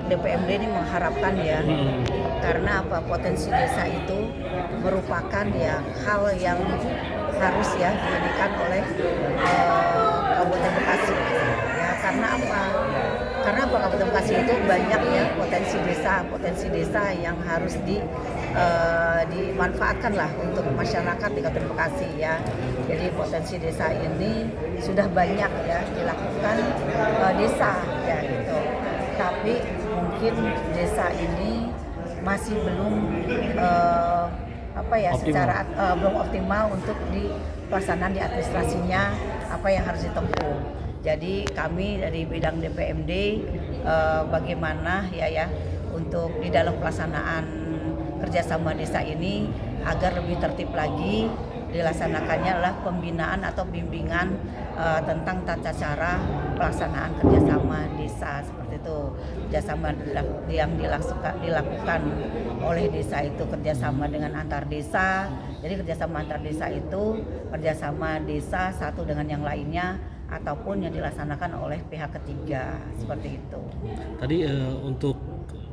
DPMD ini mengharapkan ya, karena apa, potensi desa itu merupakan ya hal yang harus ya dijadikan oleh Kabupaten Bekasi. Ya karena apa? Karena Kabupaten Bekasi itu banyak ya potensi desa yang harus dimanfaatkan lah untuk masyarakat di Kabupaten Bekasi ya. Jadi potensi desa ini sudah banyak ya dilakukan desa ya gitu. Tapi mungkin desa ini masih belum secara belum optimal untuk di pelaksanaan di administrasinya apa yang harus ditempuh. Jadi kami dari bidang DPMD bagaimana ya untuk di dalam pelaksanaan kerjasama desa ini agar lebih tertib lagi dilaksanakannya adalah pembinaan atau bimbingan tentang tata cara pelaksanaan kerjasama desa seperti itu. Kerjasama yang dilakukan oleh desa itu kerjasama dengan antar desa. Jadi kerjasama antar desa itu kerjasama desa satu dengan yang lainnya ataupun yang dilaksanakan oleh pihak ketiga seperti itu. Tadi untuk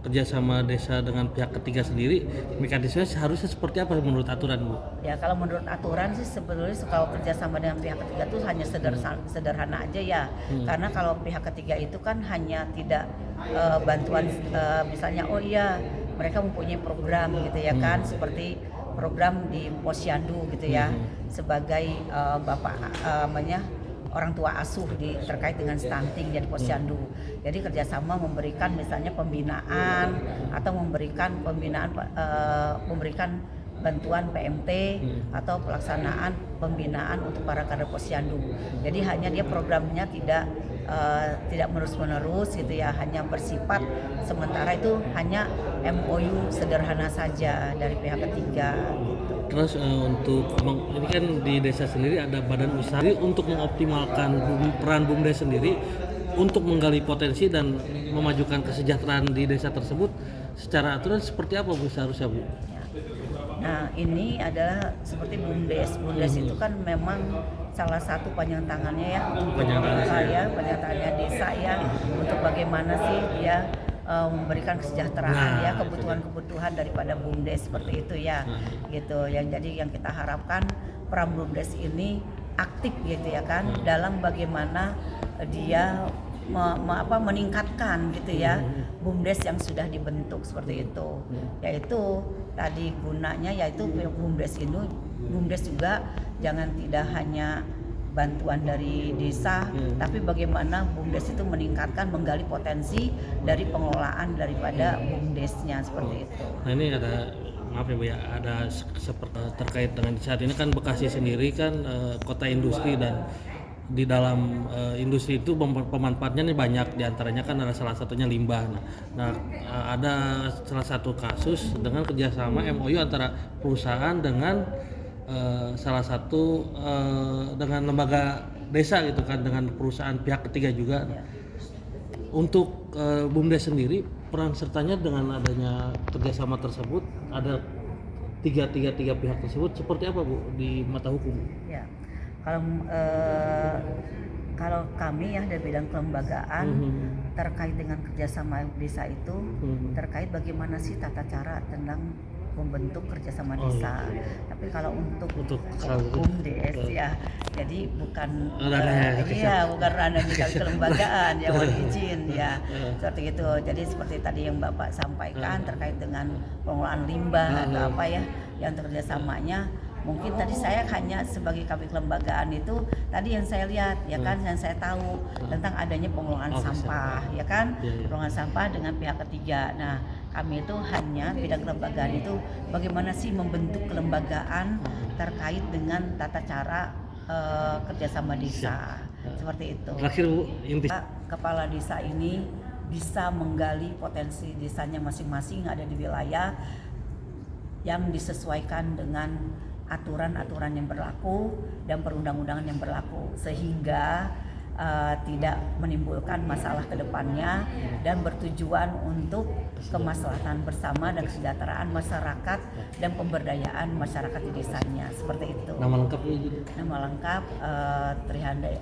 kerjasama desa dengan pihak ketiga sendiri, mekanismenya seharusnya seperti apa menurut aturan, Bu? Ya kalau menurut aturan sih sebetulnya kalau kerjasama dengan pihak ketiga itu hanya sederhana aja ya. Karena kalau pihak ketiga itu kan hanya tidak bantuan misalnya oh iya mereka mempunyai program gitu ya kan, seperti program di Posyandu gitu ya, sebagai orang tua asuh terkait dengan stunting di Posyandu. Jadi kerjasama memberikan misalnya pembinaan atau memberikan bantuan PMT atau pelaksanaan pembinaan untuk para kader Posyandu. Jadi hanya dia programnya tidak menerus-menerus gitu ya, hanya bersifat sementara, itu hanya MOU sederhana saja dari pihak ketiga. Terus ini kan di desa sendiri ada badan usaha untuk mengoptimalkan peran BUMDes sendiri untuk menggali potensi dan memajukan kesejahteraan di desa tersebut. Secara aturan seperti apa Bu seharusnya, Bu? Nah ini adalah seperti BUMDes. BUMDes itu kan memang salah satu panjang tangannya ya untuk panjang desa ya, untuk bagaimana sih dia memberikan kesejahteraan ya, kebutuhan daripada BUMDes seperti itu ya gitu. Jadi yang kita harapkan peran BUMDes ini aktif gitu ya kan, dalam bagaimana dia meningkatkan gitu ya BUMDes yang sudah dibentuk seperti itu. Yaitu tadi gunanya yaitu BUMDes juga jangan tidak hanya bantuan dari desa, tapi bagaimana BUMDes itu meningkatkan, menggali potensi dari pengelolaan daripada BUMDesnya seperti itu. Nah ini maaf ya Bu ya, ada seperti terkait dengan saat ini kan Bekasi sendiri kan kota industri, dan di dalam industri itu pemanfaatnya nih banyak, diantaranya kan ada salah satunya limbah. Nah ada salah satu kasus dengan kerjasama MOU antara perusahaan dengan salah satu dengan lembaga desa gitu kan, dengan perusahaan pihak ketiga juga. Untuk BUMDes sendiri peran sertanya dengan adanya kerjasama tersebut, ada tiga pihak tersebut seperti apa Bu di mata hukum? Ya, kalau kami ya dari bidang kelembagaan terkait dengan kerjasama desa itu terkait bagaimana sih tata cara tentang membentuk kerjasama desa. Tapi kalau untuk BUMDes ya, jadi bukan ranah bidang kelembagaan ya, mohon izin ya seperti itu. Jadi seperti tadi yang Bapak sampaikan terkait dengan pengelolaan limbah atau apa ya yang kerjasamanya. Mungkin tadi saya hanya sebagai kabit kelembagaan itu tadi yang saya lihat ya kan, yang saya tahu tentang adanya pengelolaan sampah ya kan, pengelolaan sampah dengan pihak ketiga. Nah kami itu hanya bidang kelembagaan itu bagaimana sih membentuk kelembagaan terkait dengan tata cara kerjasama desa seperti itu. Terakhir Bu, kepala desa ini bisa menggali potensi desanya masing-masing ada di wilayah yang disesuaikan dengan aturan-aturan yang berlaku dan perundang-undangan yang berlaku, sehingga tidak menimbulkan masalah ke depannya dan bertujuan untuk kemaslahatan bersama dan kesejahteraan masyarakat dan pemberdayaan masyarakat di desanya seperti itu. Nama lengkap Trihandai